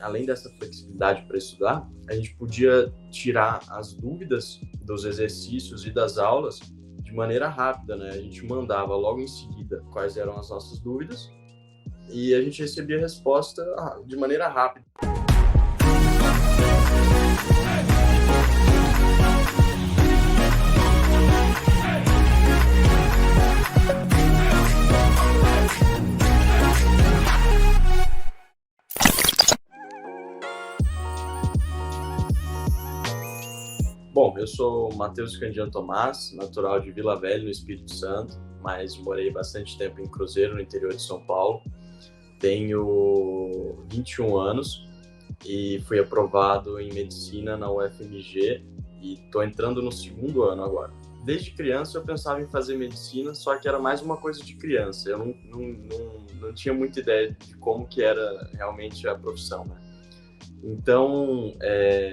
além dessa flexibilidade para estudar, a gente podia tirar as dúvidas dos exercícios e das aulas de maneira rápida, né? A gente mandava logo em seguida quais eram as nossas dúvidas e a gente recebia a resposta de maneira rápida. Bom, eu sou Matheus Candiano Tomás, natural de Vila Velha, no Espírito Santo, mas morei bastante tempo em Cruzeiro, no interior de São Paulo. Tenho 21 anos e fui aprovado em medicina na UFMG e estou entrando no segundo ano agora. Desde criança eu pensava em fazer medicina, só que era mais uma coisa de criança. Eu não tinha muita ideia de como que era realmente a profissão, né? Então,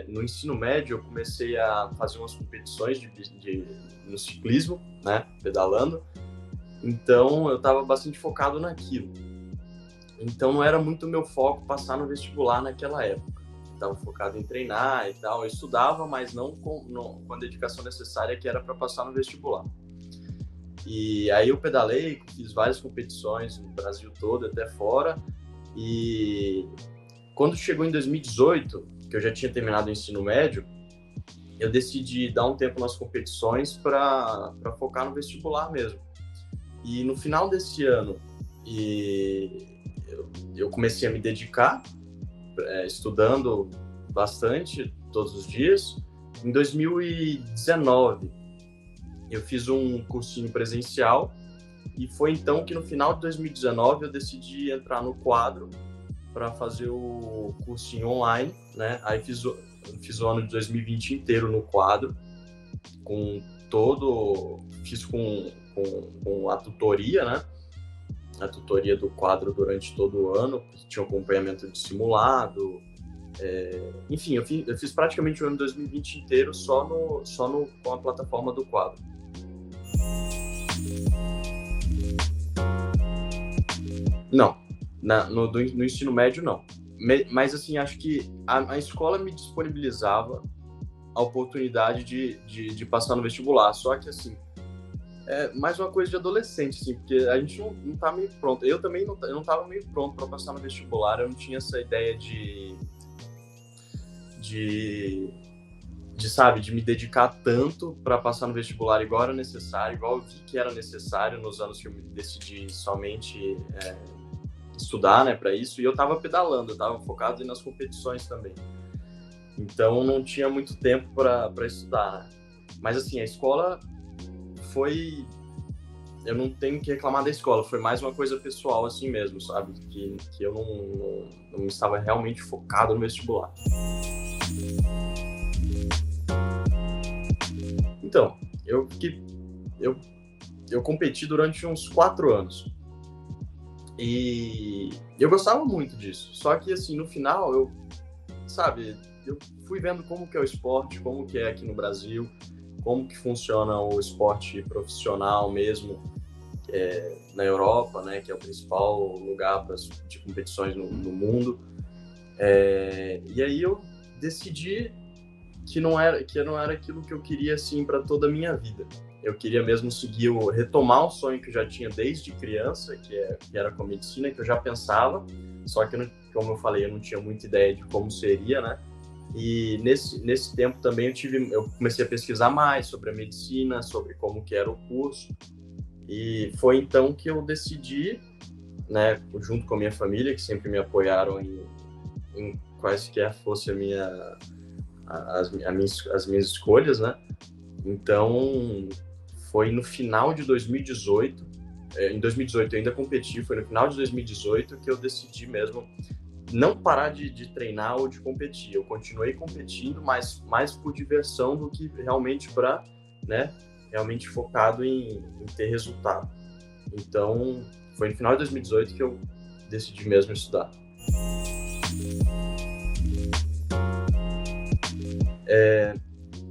no ensino médio, eu comecei a fazer umas competições no ciclismo, né, pedalando. Então, eu estava bastante focado naquilo. Então, não era muito meu foco passar no vestibular naquela época. Estava focado em treinar e tal. Eu estudava, mas não com a dedicação necessária que era para passar no vestibular. E aí eu pedalei, fiz várias competições no Brasil todo, até fora. E quando chegou em 2018, que eu já tinha terminado o ensino médio, eu decidi dar um tempo nas competições para focar no vestibular mesmo. E no final desse ano, eu comecei a me dedicar, estudando bastante, todos os dias. Em 2019, eu fiz um cursinho presencial e foi então que no final de 2019 eu decidi entrar no quadro para fazer o cursinho online, né? Aí fiz o ano de 2020 inteiro no quadro, fiz com a tutoria, né? A tutoria do quadro durante todo o ano, tinha um acompanhamento de simulado, enfim, eu fiz praticamente o ano de 2020 inteiro com a plataforma do quadro. Não. No ensino médio, não. Mas, assim, acho que a escola me disponibilizava a oportunidade de passar no vestibular. Só que, assim, é mais uma coisa de adolescente, assim, porque a gente não tá meio pronto. Eu também não tava meio pronto para passar no vestibular. Eu não tinha essa ideia de me dedicar tanto para passar no vestibular igual era necessário, igual eu vi que era necessário nos anos que eu me decidi somente estudar, né, para isso, e eu tava pedalando, eu tava focado nas competições também. Então não tinha muito tempo para estudar, né? Mas assim, a escola eu não tenho que reclamar da escola, foi mais uma coisa pessoal assim mesmo, sabe? Que eu não estava realmente focado no vestibular. Então, eu competi durante uns 4 anos. E eu gostava muito disso. Só que, assim, no final, eu fui vendo como que é o esporte, como que é aqui no Brasil, como que funciona o esporte profissional mesmo, na Europa, né, que é o principal lugar de competições no mundo. E aí eu decidi que não era aquilo que eu queria, assim, para toda a minha vida. Eu queria mesmo retomar um sonho que eu já tinha desde criança, que era com a medicina, que eu já pensava, só que, como eu falei, eu não tinha muita ideia de como seria, né? E nesse tempo também eu comecei a pesquisar mais sobre a medicina, sobre como que era o curso, e foi então que eu decidi, né, junto com a minha família, que sempre me apoiaram em quaisquer fosse as minhas escolhas, né? Então, foi no final de 2018, em 2018 eu ainda competi, foi no final de 2018 que eu decidi mesmo não parar de treinar ou de competir. Eu continuei competindo, mas mais por diversão do que realmente para, né, realmente focado em ter resultado. Então, foi no final de 2018 que eu decidi mesmo estudar.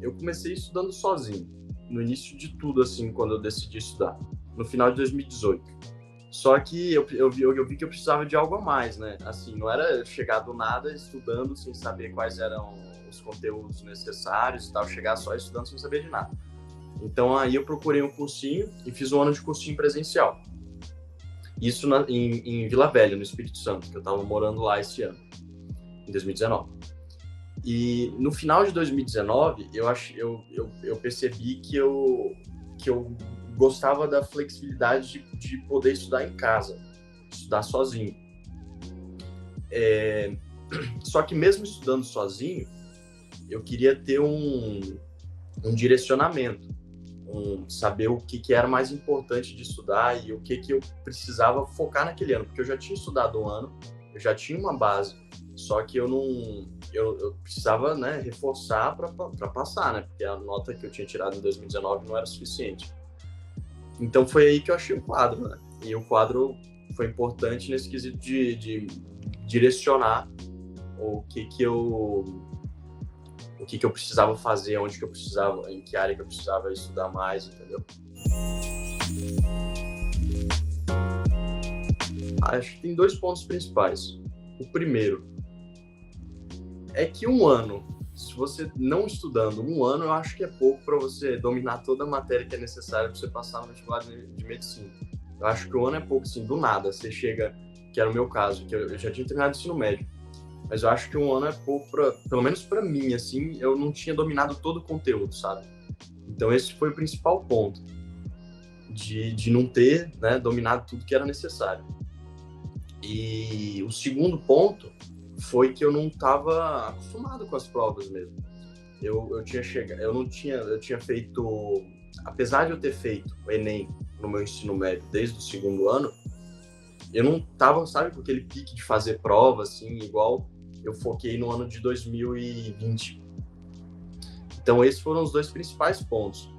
Eu comecei estudando sozinho, no início de tudo, assim, quando eu decidi estudar, no final de 2018. Só que eu vi que eu precisava de algo a mais, né? Assim, não era chegar do nada estudando sem saber quais eram os conteúdos necessários e tal, chegar só estudando sem saber de nada. Então aí eu procurei um cursinho e fiz um ano de cursinho presencial. Isso em Vila Velha, no Espírito Santo, que eu estava morando lá esse ano, em 2019. E no final de 2019, eu percebi que eu gostava da flexibilidade de poder estudar em casa, estudar sozinho. Só que mesmo estudando sozinho, eu queria ter um direcionamento, saber o que era mais importante de estudar e o que eu precisava focar naquele ano, porque eu já tinha estudado um ano, eu já tinha uma base, só que eu precisava, né, reforçar para passar, né, porque a nota que eu tinha tirado em 2019 não era suficiente. Então foi aí que eu achei o quadro, né, e o quadro foi importante nesse quesito de direcionar o que eu precisava fazer, onde que eu precisava, em que área que eu precisava estudar mais, entendeu? Acho que tem 2 pontos principais. O primeiro é que um ano, se você não estudando um ano, eu acho que é pouco para você dominar toda a matéria que é necessária para você passar no vestibular de medicina. Eu acho que um ano é pouco, assim, do nada. Você chega, que era o meu caso, que eu já tinha terminado o ensino médio, mas eu acho que um ano é pouco, pelo menos para mim, assim, eu não tinha dominado todo o conteúdo, sabe? Então esse foi o principal ponto, de não ter, né, dominado tudo que era necessário. E o segundo ponto foi que eu não estava acostumado com as provas mesmo. Eu tinha feito, apesar de eu ter feito o Enem no meu ensino médio desde o segundo ano, eu não estava, sabe, com aquele pique de fazer prova, assim, igual eu foquei no ano de 2020. Então esses foram os 2 principais pontos.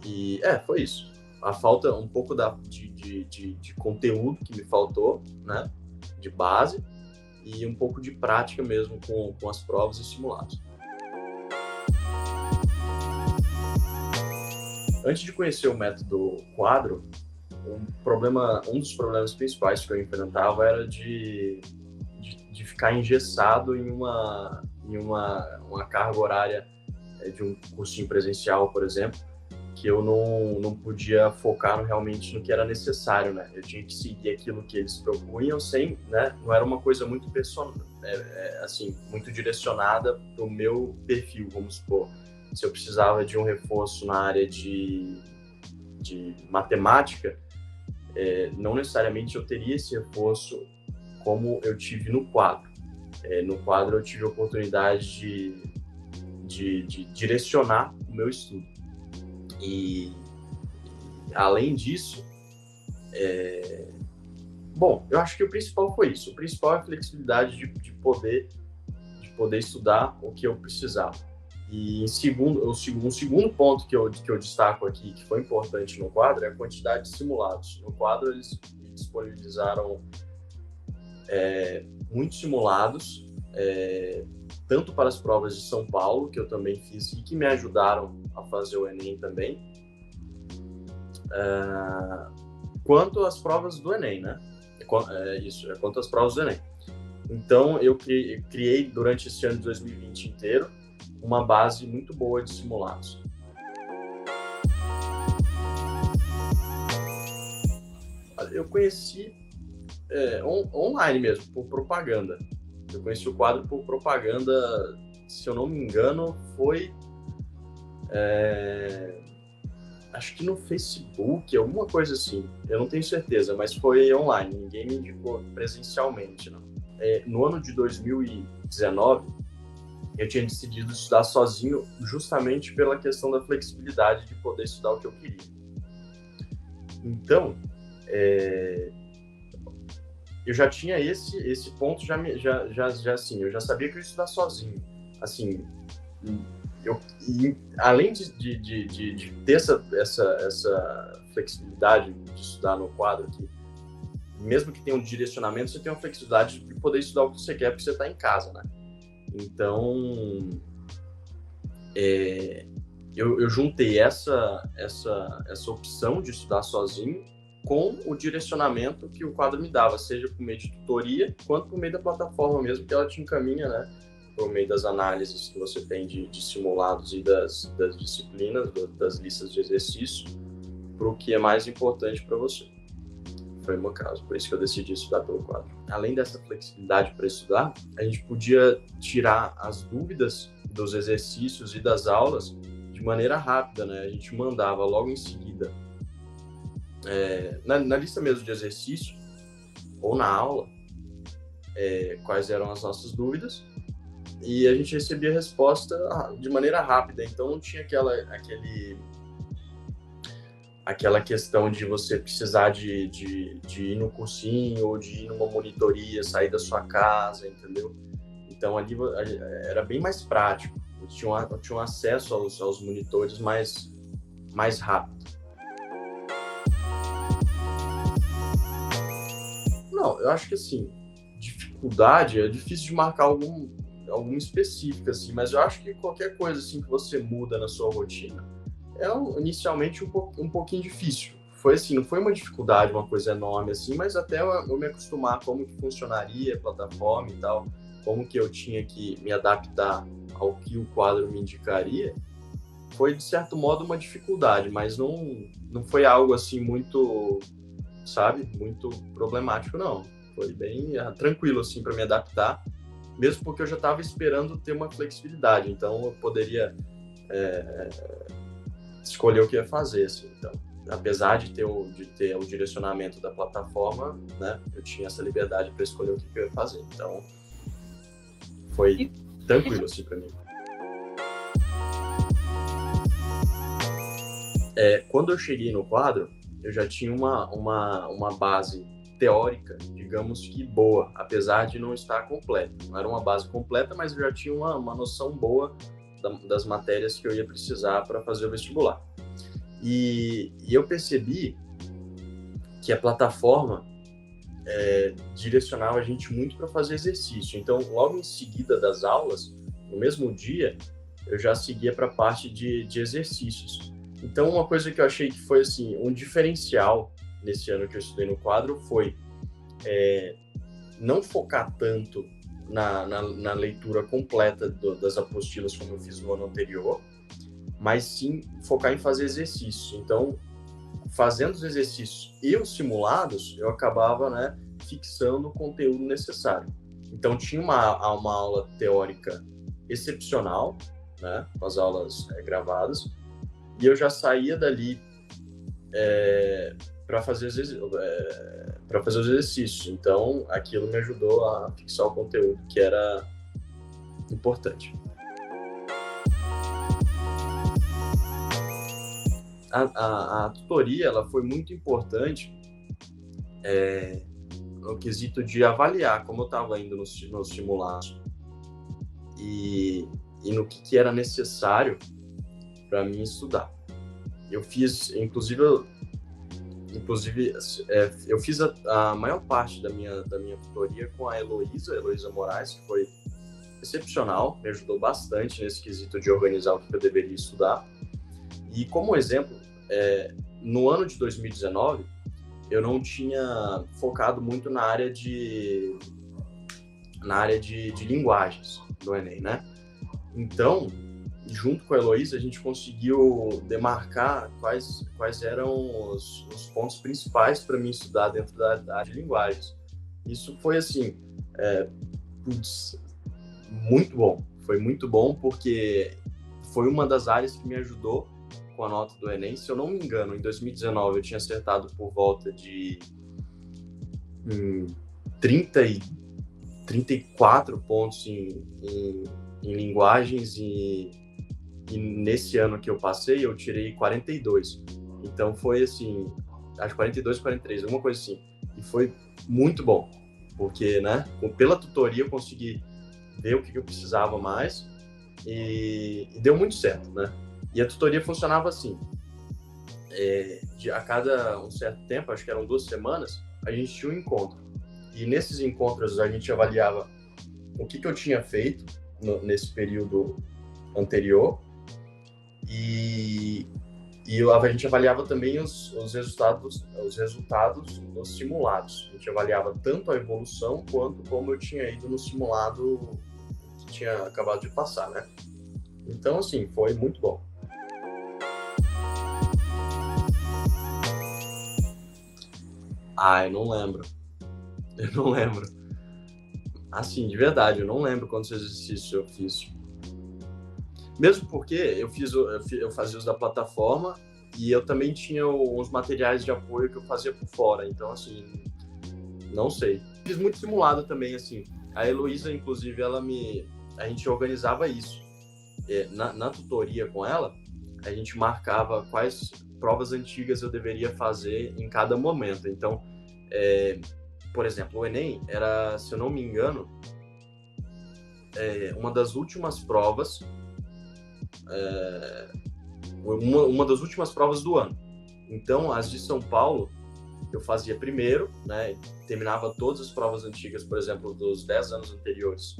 E foi isso. A falta um pouco de conteúdo que me faltou, né, de base, e um pouco de prática mesmo com as provas e simulados. Antes de conhecer o método quadro, um dos problemas principais que eu enfrentava era de ficar engessado em uma carga horária de um cursinho presencial, por exemplo, que eu não podia focar realmente no que era necessário, né? Eu tinha que seguir aquilo que eles propunham sem, né? Não era uma coisa muito personal, assim, muito direcionada para o meu perfil, vamos supor. Se eu precisava de um reforço na área de matemática, não necessariamente eu teria esse reforço como eu tive no quadro. No quadro eu tive a oportunidade de direcionar o meu estudo. E além disso, bom, eu acho que o principal foi isso. O principal é a flexibilidade de poder estudar o que eu precisava. E um segundo ponto que eu destaco aqui, que foi importante no quadro, é a quantidade de simulados. No quadro, eles me disponibilizaram muitos simulados, tanto para as provas de São Paulo, que eu também fiz, e que me ajudaram a fazer o Enem também, quanto às provas do Enem, né? Quanto às provas do Enem. Então, eu criei, durante esse ano de 2020 inteiro, uma base muito boa de simulados. Eu conheci online mesmo, por propaganda. Eu conheci o quadro por propaganda, se eu não me engano, foi acho que no Facebook, alguma coisa assim. Eu não tenho certeza, mas foi online. Ninguém me indicou presencialmente, não. No ano de 2019, eu tinha decidido estudar sozinho justamente pela questão da flexibilidade de poder estudar o que eu queria. Então, eu já tinha esse ponto, assim, eu já sabia que eu ia estudar sozinho. Assim, além de ter essa flexibilidade de estudar no quadro aqui, mesmo que tenha um direcionamento, você tem uma flexibilidade de poder estudar o que você quer, porque você está em casa, né? Então, eu juntei essa opção de estudar sozinho com o direcionamento que o quadro me dava, seja por meio de tutoria, quanto por meio da plataforma mesmo, que ela te encaminha, né, por meio das análises que você tem de simulados e das disciplinas, das listas de exercício, para o que é mais importante para você. Foi o meu caso, por isso que eu decidi estudar pelo quadro. Além dessa flexibilidade para estudar, a gente podia tirar as dúvidas dos exercícios e das aulas de maneira rápida, né? A gente mandava logo em seguida, na lista mesmo de exercício, ou na aula, quais eram as nossas dúvidas, e a gente recebia a resposta de maneira rápida, então não tinha aquela questão de você precisar de ir no cursinho ou de ir numa monitoria, sair da sua casa, entendeu? Então ali era bem mais prático, eu tinha um acesso aos monitores mais rápido. Não, eu acho que assim, dificuldade é difícil de marcar alguma específica, assim, mas eu acho que qualquer coisa assim que você muda na sua rotina é inicialmente um pouquinho difícil. Foi assim, não foi uma dificuldade, uma coisa enorme assim, mas até eu me acostumar como que funcionaria a plataforma e tal, como que eu tinha que me adaptar ao que o quadro me indicaria, foi de certo modo uma dificuldade, mas não foi algo assim muito, sabe, muito problemático, não. Foi bem tranquilo assim para me adaptar, mesmo porque eu já estava esperando ter uma flexibilidade, então eu poderia escolher o que ia fazer, assim. Então, apesar de ter o direcionamento da plataforma, né, eu tinha essa liberdade para escolher o que eu ia fazer. Então, foi tranquilo, assim, para mim. Quando eu cheguei no quadro, eu já tinha uma base teórica, digamos que boa, apesar de não estar completa. Não era uma base completa, mas eu já tinha uma noção boa das matérias que eu ia precisar para fazer o vestibular. E eu percebi que a plataforma direcionava a gente muito para fazer exercício. Então, logo em seguida das aulas, no mesmo dia, eu já seguia para a parte de exercícios. Então, uma coisa que eu achei que foi assim, um diferencial nesse ano que eu estudei no quadro foi não focar tanto na leitura completa das apostilas como eu fiz no ano anterior, mas sim focar em fazer exercícios. Então, fazendo os exercícios e os simulados, eu acabava, né, fixando o conteúdo necessário. Então, tinha uma aula teórica excepcional, né, com as aulas gravadas, e eu já saía dali para fazer os exercícios. Então, aquilo me ajudou a fixar o conteúdo, que era importante. A tutoria, ela foi muito importante no quesito de avaliar como eu estava indo no simulado e no que era necessário para mim estudar. Eu fiz, inclusive eu fiz a maior parte da minha tutoria com a Heloísa Moraes, que foi excepcional, me ajudou bastante nesse quesito de organizar o que eu deveria estudar. E como exemplo, no ano de 2019, eu não tinha focado muito na área de linguagens do Enem, né? Então, junto com a Heloísa, a gente conseguiu demarcar quais eram os pontos principais para mim estudar dentro da área de linguagens. Isso foi, assim, muito bom. Foi muito bom porque foi uma das áreas que me ajudou com a nota do Enem. Se eu não me engano, em 2019 eu tinha acertado por volta de 34 pontos em linguagens e nesse ano que eu passei eu tirei 42. Então foi assim, acho 42, 43, alguma coisa assim. E foi muito bom, porque, né, pela tutoria eu consegui ver o que eu precisava mais e deu muito certo, né? E a tutoria funcionava assim, a cada um certo tempo, acho que eram 2 semanas, a gente tinha um encontro. E nesses encontros a gente avaliava o que eu tinha feito nesse período anterior e a gente avaliava também os resultados dos simulados. A gente avaliava tanto a evolução quanto como eu tinha ido no simulado que tinha acabado de passar, né? Então, assim, foi muito bom. Eu não lembro. Eu não lembro. Assim, de verdade, eu não lembro quantos exercícios eu fiz. Mesmo porque eu fazia uso da plataforma e eu também tinha uns materiais de apoio que eu fazia por fora. Então, assim, não sei. Fiz muito simulado também, assim. A Heloísa, inclusive, a gente organizava isso. Na tutoria com ela, a gente marcava quais provas antigas eu deveria fazer em cada momento. Então, por exemplo, o Enem era, se eu não me engano, uma das últimas provas, uma das últimas provas do ano. Então, as de São Paulo, eu fazia primeiro, né? Terminava todas as provas antigas, por exemplo, dos 10 anos anteriores,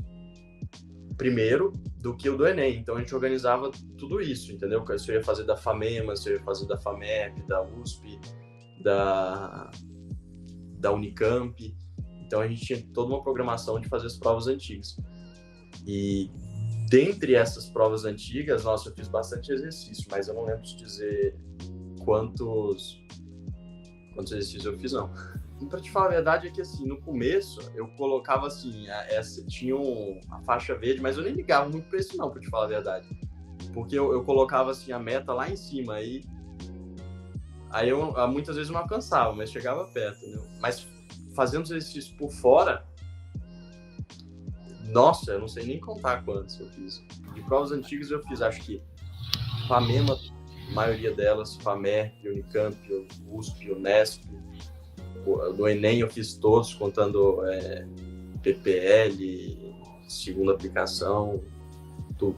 primeiro do que o do Enem. Então, a gente organizava tudo isso, entendeu? Se eu ia fazer da FAMEMA, se eu ia fazer da FAMEP, da USP, da Unicamp. Então, a gente tinha toda uma programação de fazer as provas antigas. E dentre essas provas antigas, nossa, eu fiz bastante exercício, mas eu não lembro de dizer quantos exercícios eu fiz, não. E pra te falar a verdade é que, assim, no começo, eu colocava, assim, tinha a faixa verde, mas eu nem ligava muito pra isso, não, pra te falar a verdade. Porque eu colocava, assim, a meta lá em cima, aí eu muitas vezes não alcançava, mas chegava perto, entendeu? Mas fazendo os exercícios por fora, nossa, eu não sei nem contar quantos eu fiz. De provas antigas eu fiz, acho que FAMEMA, a maioria delas, FAMERP, Unicamp, USP, Unesp. No Enem eu fiz todos, contando PPL, segunda aplicação, tudo.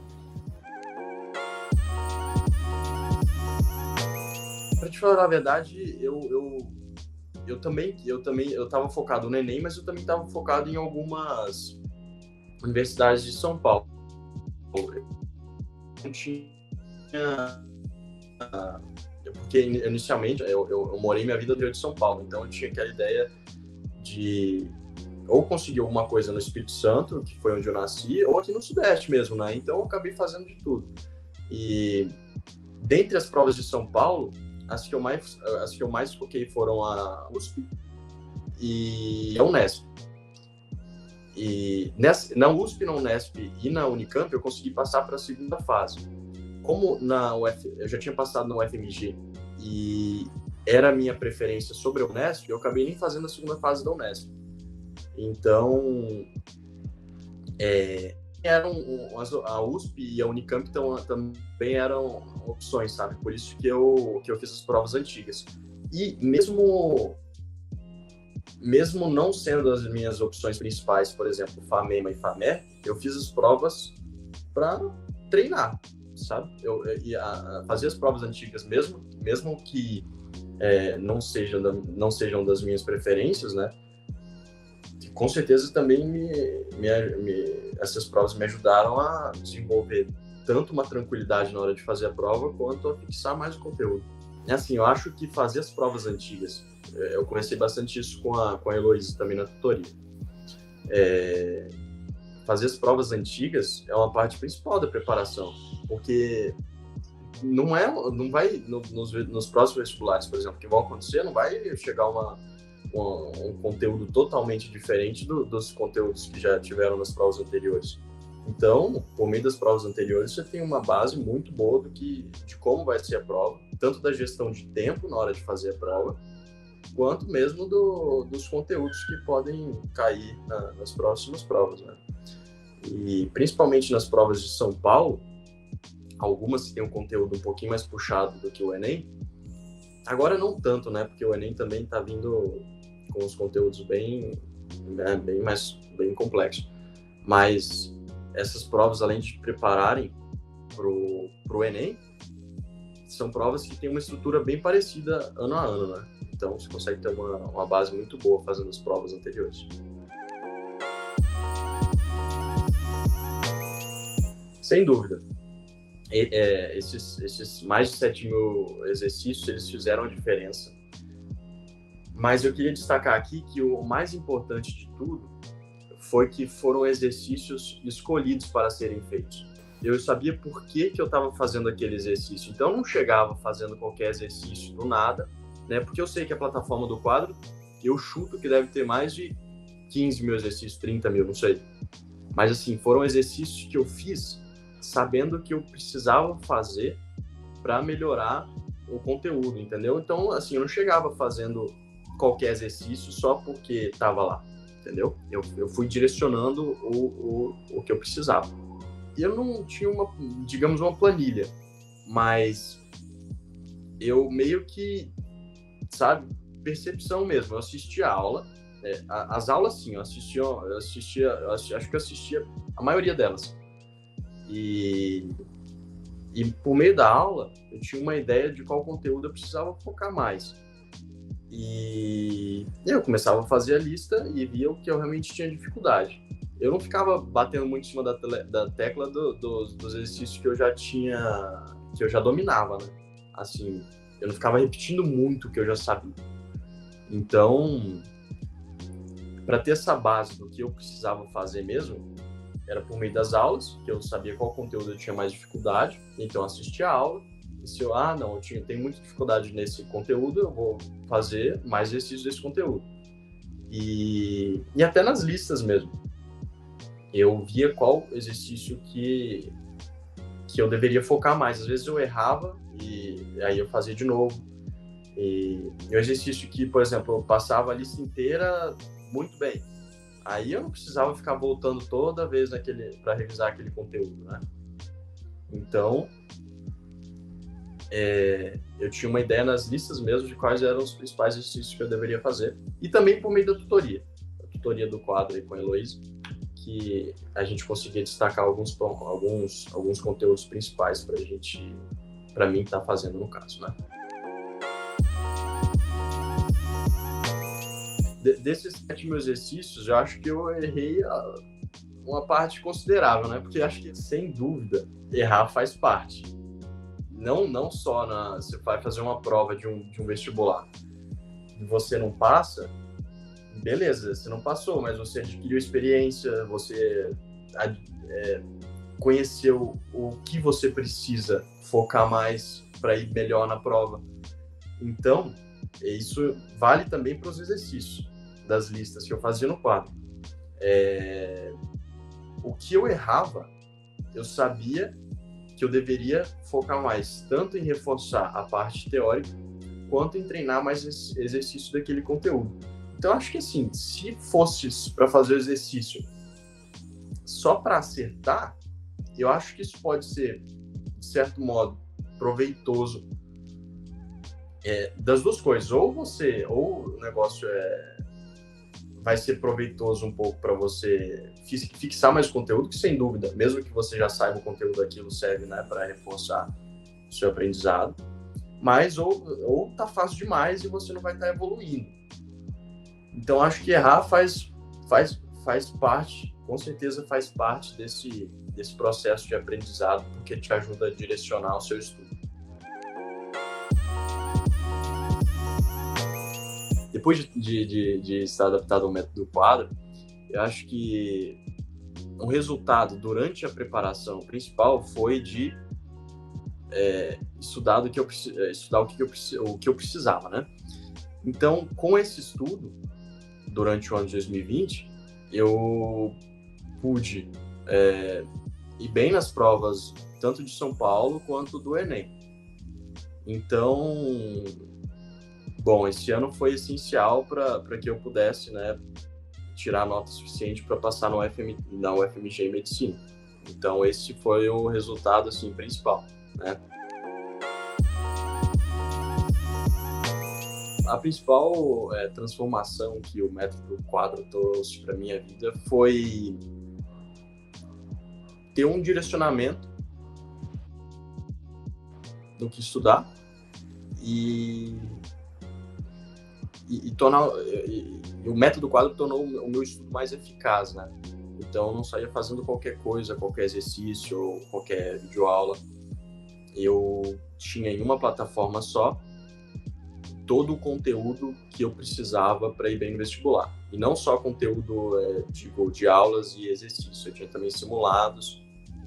Pra te falar a verdade, eu também estava focado no Enem, mas eu também estava focado em algumas universidades de São Paulo. Eu tinha... Porque inicialmente eu morei minha vida no interior de São Paulo, então eu tinha aquela ideia de ou conseguir alguma coisa no Espírito Santo, que foi onde eu nasci, ou aqui no Sudeste mesmo, né? Então eu acabei fazendo de tudo. E dentre as provas de São Paulo, as que eu mais foquei foram a USP e a Unesp. E na USP, na Unesp e na Unicamp eu consegui passar para a segunda fase. Como eu já tinha passado na UFMG e era a minha preferência sobre a Unesp, eu acabei nem fazendo a segunda fase da Unesp. Então, a USP e a Unicamp também eram opções, sabe? Por isso que eu fiz as provas antigas. E mesmo não sendo as minhas opções principais, por exemplo, FAMEMA e FAMER, eu fiz as provas para treinar, sabe? Eu fazer as provas antigas, mesmo que não sejam das minhas preferências, né? Com certeza também essas provas me ajudaram a desenvolver tanto uma tranquilidade na hora de fazer a prova, quanto a fixar mais o conteúdo. Assim, eu acho que fazer as provas antigas, eu comecei bastante isso com a Heloísa também na tutoria. Fazer as provas antigas é uma parte principal da preparação, porque não vai, nos próximos vestibulares, por exemplo, que vão acontecer, não vai chegar um conteúdo totalmente diferente dos conteúdos que já tiveram nas provas anteriores. Então, por meio das provas anteriores, você tem uma base muito boa de como vai ser a prova, tanto da gestão de tempo na hora de fazer a prova, quanto mesmo dos conteúdos que podem cair nas próximas provas, né? E principalmente nas provas de São Paulo, algumas que têm um conteúdo um pouquinho mais puxado do que o Enem. Agora não tanto, né? Porque o Enem também está vindo com os conteúdos bem complexos. Mas essas provas, além de prepararem pro Enem, são provas que têm uma estrutura bem parecida ano a ano, né? Então você consegue ter uma base muito boa fazendo as provas anteriores. Sem dúvida. esses mais de 7 mil exercícios, eles fizeram a diferença. Mas eu queria destacar aqui que o mais importante de tudo foi que foram exercícios escolhidos para serem feitos. Eu sabia por que eu estava fazendo aquele exercício. Então, eu não chegava fazendo qualquer exercício do nada, né? Porque eu sei que a plataforma do quadro, eu chuto que deve ter mais de 15 mil exercícios, 30 mil, não sei. Mas, assim, foram exercícios que eu fiz sabendo que eu precisava fazer para melhorar o conteúdo, entendeu? Então, assim, eu não chegava fazendo qualquer exercício só porque estava lá, entendeu? Eu fui direcionando o que eu precisava. E eu não tinha digamos, uma planilha, mas eu meio que, sabe, percepção mesmo. Eu assistia a aula, as aulas sim, eu acho que eu assistia a maioria delas. E por meio da aula, eu tinha uma ideia de qual conteúdo eu precisava focar mais. E eu começava a fazer a lista e via o que eu realmente tinha dificuldade. Eu não ficava batendo muito em cima da tecla dos exercícios que eu já dominava, né? Assim, eu não ficava repetindo muito o que eu já sabia. Então, para ter essa base do que eu precisava fazer mesmo, era por meio das aulas, que eu sabia qual conteúdo eu tinha mais dificuldade, então eu assistia a aula, e se eu tenho muita dificuldade nesse conteúdo, eu vou fazer mais exercícios desse conteúdo. E até nas listas mesmo. Eu via qual exercício que eu deveria focar mais. Às vezes eu errava e aí eu fazia de novo. E o exercício que, por exemplo, eu passava a lista inteira muito bem. Aí eu não precisava ficar voltando toda vez para revisar aquele conteúdo, né? Então, eu tinha uma ideia nas listas mesmo de quais eram os principais exercícios que eu deveria fazer. E também por meio da tutoria. A tutoria do quadro aí com a Heloísa, que a gente conseguia destacar alguns conteúdos principais para mim estar fazendo no caso, né? Desses 7 mil exercícios, eu acho que eu errei uma parte considerável, né? Porque acho que, sem dúvida, errar faz parte. Não só você vai fazer uma prova de um vestibular e você não passa, beleza, você não passou, mas você adquiriu experiência, você conheceu o que você precisa focar mais para ir melhor na prova. Então, isso vale também para os exercícios das listas que eu fazia no quadro. O que eu errava, eu sabia que eu deveria focar mais, tanto em reforçar a parte teórica, quanto em treinar mais exercício daquele conteúdo. Então, acho que assim, se fosse para fazer o exercício só para acertar, eu acho que isso pode ser, de certo modo, proveitoso. Das duas coisas, ou o negócio vai ser proveitoso um pouco para você fixar mais conteúdo, que sem dúvida, mesmo que você já saiba o conteúdo daquilo, serve, né, para reforçar o seu aprendizado, mas ou tá fácil demais e você não vai estar evoluindo. Então, acho que errar faz parte, com certeza faz parte desse processo de aprendizado, porque te ajuda a direcionar o seu estudo. Depois de estar adaptado ao método do quadro, eu acho que um resultado durante a preparação principal foi de estudar o que eu precisava, né? Então, com esse estudo, durante o ano de 2020, eu pude ir bem nas provas, tanto de São Paulo quanto do Enem. Então, bom, esse ano foi essencial para que eu pudesse, né, tirar nota suficiente para passar na UFMG em Medicina. Então, esse foi o resultado assim, principal, né? A principal transformação que o método quadro trouxe para minha vida foi ter um direcionamento do que estudar e o método quadro tornou o meu estudo mais eficaz, né? Então, eu não saía fazendo qualquer coisa, qualquer exercício ou qualquer videoaula. eu tinha em uma plataforma só todo o conteúdo que eu precisava para ir bem no vestibular. E não só conteúdo de aulas e exercícios, eu tinha também simulados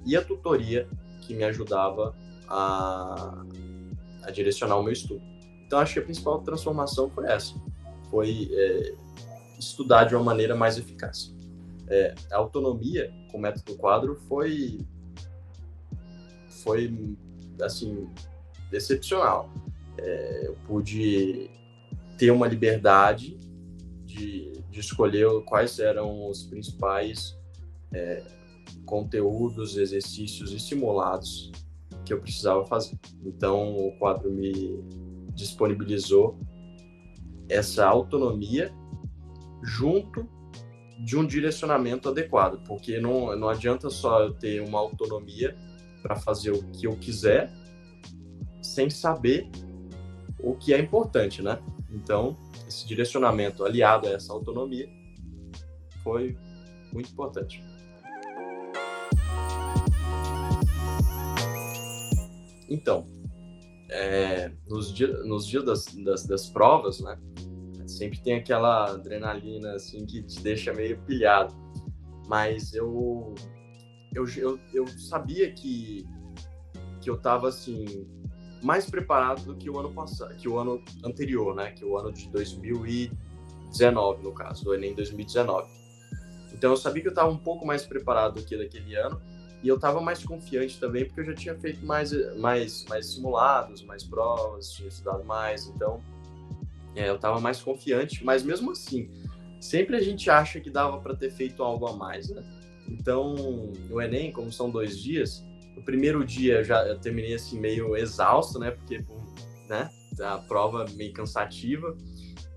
e a tutoria que me ajudava a direcionar o meu estudo. Então, acho que a principal transformação foi essa. Foi estudar de uma maneira mais eficaz. A autonomia com o método quadro foi assim, excepcional. Eu pude ter uma liberdade de escolher quais eram os principais conteúdos, exercícios e simulados que eu precisava fazer. Então, o quadro me disponibilizou essa autonomia junto de um direcionamento adequado, porque não adianta só eu ter uma autonomia para fazer o que eu quiser sem saber o que é importante, né? Então, esse direcionamento aliado a essa autonomia foi muito importante. Então, nos dias das provas, né? Sempre tem aquela adrenalina assim que te deixa meio pilhado, mas eu sabia que eu estava assim mais preparado do que o ano passado, que o ano anterior, né? Que o ano de 2019, no caso, o Enem 2019. Então eu sabia que eu estava um pouco mais preparado do que daquele ano e eu estava mais confiante também porque eu já tinha feito mais simulados, mais provas, tinha estudado mais, então eu estava mais confiante, mas mesmo assim, sempre a gente acha que dava para ter feito algo a mais, né? Então, o Enem, como são 2 dias, no primeiro dia eu terminei assim meio exausto, né? Porque, né, a prova meio cansativa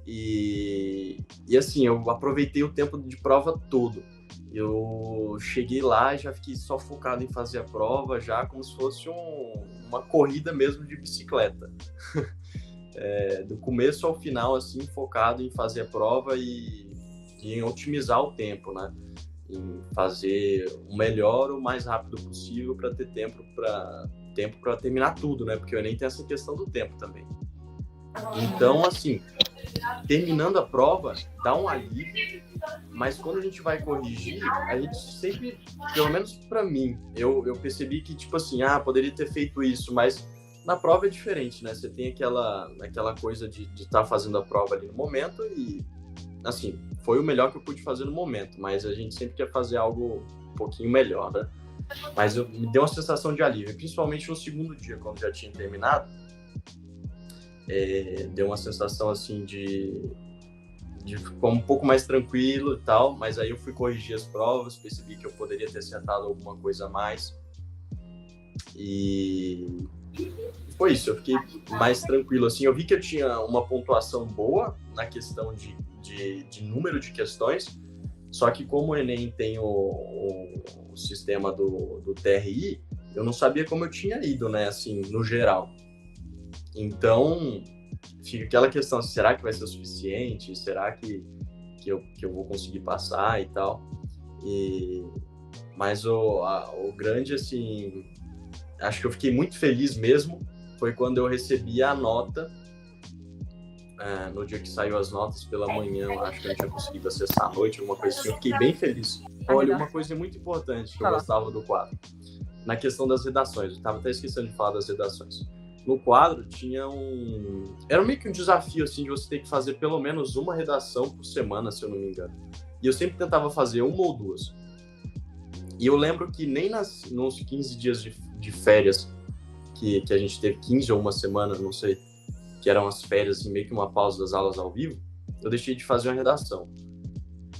e assim, eu aproveitei o tempo de prova todo. Eu cheguei lá e já fiquei só focado em fazer a prova, já como se fosse uma corrida mesmo de bicicleta. Do começo ao final, assim, focado em fazer a prova e em otimizar o tempo, né? Em fazer o melhor, o mais rápido possível para ter tempo para terminar tudo, né? Porque o Enem tem essa questão do tempo também. Então, assim, terminando a prova, dá um alívio, mas quando a gente vai corrigir, a gente sempre, pelo menos para mim, eu percebi que, tipo assim, poderia ter feito isso, mas na prova é diferente, né? Você tem aquela coisa de estar fazendo a prova ali no momento e, assim, foi o melhor que eu pude fazer no momento, mas a gente sempre quer fazer algo um pouquinho melhor, né? Mas me deu uma sensação de alívio, principalmente no segundo dia, quando já tinha terminado. Deu uma sensação, assim, de ficar um pouco mais tranquilo e tal, mas aí eu fui corrigir as provas, percebi que eu poderia ter acertado alguma coisa a mais. E foi isso, eu fiquei mais tranquilo, assim, eu vi que eu tinha uma pontuação boa na questão de número de questões, só que como o Enem tem o sistema do TRI, eu não sabia como eu tinha ido, né, assim, no geral. Então, fica aquela questão, será que vai ser o suficiente? Será que eu vou conseguir passar e tal? Mas o grande, assim, acho que eu fiquei muito feliz mesmo, foi quando eu recebi a nota, no dia que saiu as notas pela manhã, eu acho que eu tinha conseguido acessar à noite, alguma coisa assim, eu fiquei bem feliz. Olha, uma coisa muito importante que eu gostava do quadro, na questão das redações, eu estava até esquecendo de falar das redações. No quadro tinha era meio que um desafio, assim, de você ter que fazer pelo menos uma redação por semana, se eu não me engano. E eu sempre tentava fazer uma ou duas. E eu lembro que nem nos 15 dias de férias que a gente teve, 15 ou uma semana, não sei, que eram as férias, assim, meio que uma pausa das aulas ao vivo, eu deixei de fazer uma redação.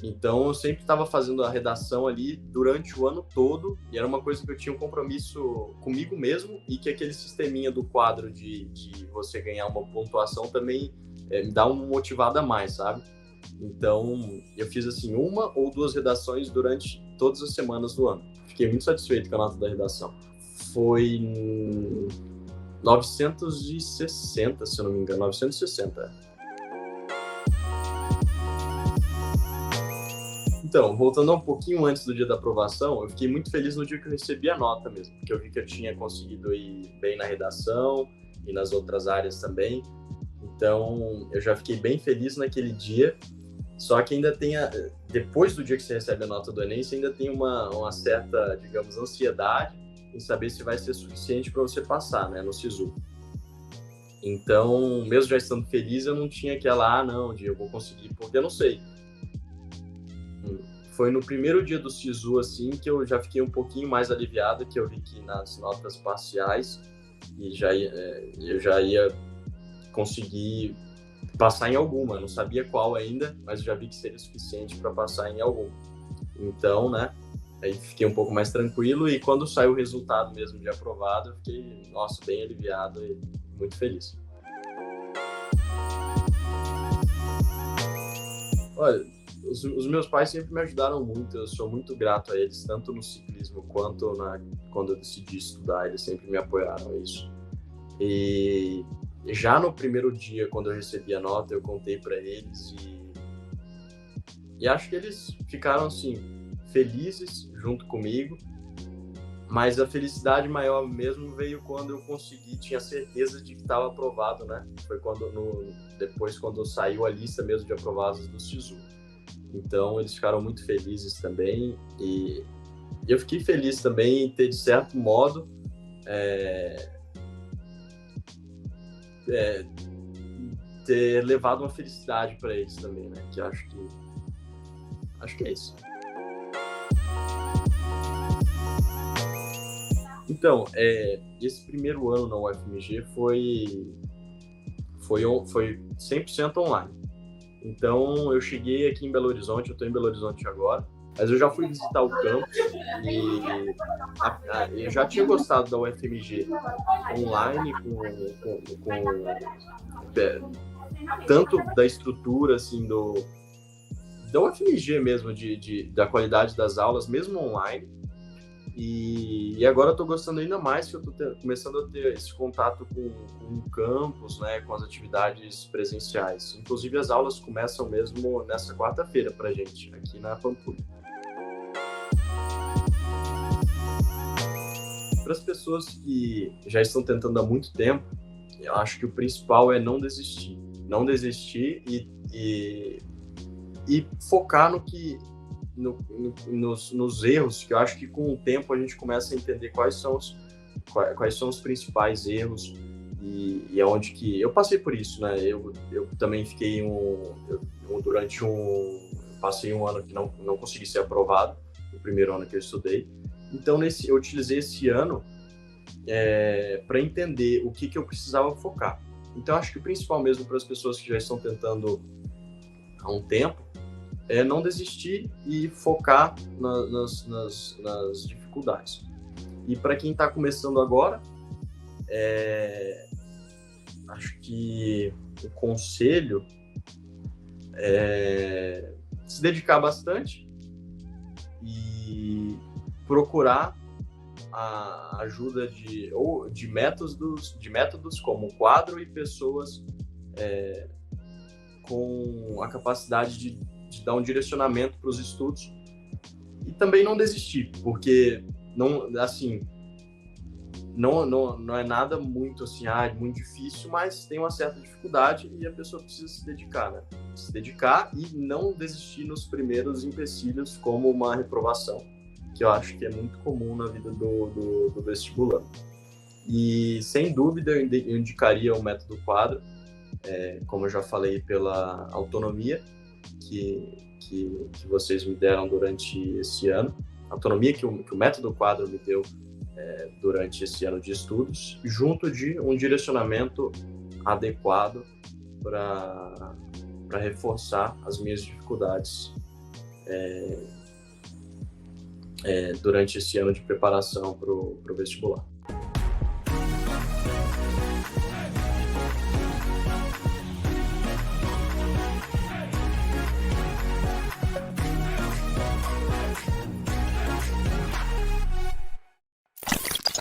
Então, eu sempre estava fazendo a redação ali durante o ano todo, e era uma coisa que eu tinha um compromisso comigo mesmo, e que aquele sisteminha do quadro de você ganhar uma pontuação também me dá uma motivada a mais, sabe? Então, eu fiz, assim, uma ou duas redações durante todas as semanas do ano. Fiquei muito satisfeito com a nota da redação. Foi 960, se eu não me engano, 960. Então, voltando um pouquinho antes do dia da aprovação, eu fiquei muito feliz no dia que eu recebi a nota mesmo, porque eu vi que eu tinha conseguido ir bem na redação e nas outras áreas também. Então, eu já fiquei bem feliz naquele dia. Só que ainda tem, depois do dia que você recebe a nota do Enem, você ainda tem uma certa, digamos, ansiedade em saber se vai ser suficiente para você passar, né, no SISU. Então, mesmo já estando feliz, eu não tinha aquela, não, eu vou conseguir, porque eu não sei. Foi no primeiro dia do SISU, assim, que eu já fiquei um pouquinho mais aliviado, que eu vi que nas notas parciais eu já ia conseguir passar em alguma. Não sabia qual ainda, mas já vi que seria suficiente para passar em algum. Então, né, aí fiquei um pouco mais tranquilo e quando saiu o resultado mesmo de aprovado, eu fiquei, nossa, bem aliviado e muito feliz. Olha, os meus pais sempre me ajudaram muito, eu sou muito grato a eles, tanto no ciclismo quanto quando eu decidi estudar, eles sempre me apoiaram a isso. E já no primeiro dia, quando eu recebi a nota, eu contei para eles e acho que eles ficaram, assim, felizes junto comigo, mas a felicidade maior mesmo veio quando eu consegui, tinha certeza de que estava aprovado, né? Foi depois quando saiu a lista mesmo de aprovados do SISU. Então, eles ficaram muito felizes também e eu fiquei feliz também em ter, de certo modo, ter levado uma felicidade para eles também, né? Que acho que é isso. Então, esse primeiro ano na UFMG foi 100% online. Então, eu cheguei aqui em Belo Horizonte, eu estou em Belo Horizonte agora, mas eu já fui visitar o campus e eu já tinha gostado da UFMG online, tanto da estrutura, assim, da UFMG mesmo, da qualidade das aulas, mesmo online. E agora eu estou gostando ainda mais, que eu estou começando a ter esse contato com o campus, né, com as atividades presenciais. Inclusive, as aulas começam mesmo nessa quarta-feira para a gente, aqui na Pampulha. Para as pessoas que já estão tentando há muito tempo, eu acho que o principal é não desistir. Não desistir e focar nos erros, que eu acho que com o tempo a gente começa a entender quais são os principais erros e é onde que... Eu passei por isso, né? Eu também fiquei passei um ano que não consegui ser aprovado, o primeiro ano que eu estudei. Então, eu utilizei esse ano para entender o que eu precisava focar. Então, acho que o principal mesmo para as pessoas que já estão tentando há um tempo é não desistir e focar nas dificuldades. E para quem está começando agora, acho que o conselho é se dedicar bastante e procurar a ajuda de métodos como quadro e pessoas com a capacidade de dar um direcionamento para os estudos e também não desistir, porque não é nada muito assim, muito difícil, mas tem uma certa dificuldade e a pessoa precisa se dedicar, né? Se dedicar e não desistir nos primeiros empecilhos, como uma reprovação, que eu acho que é muito comum na vida do vestibulando. E, sem dúvida, eu indicaria o método quadro, como eu já falei, pela autonomia que vocês me deram durante esse ano, autonomia que o método quadro me deu durante esse ano de estudos, junto de um direcionamento adequado para reforçar as minhas dificuldades durante esse ano de preparação para o vestibular.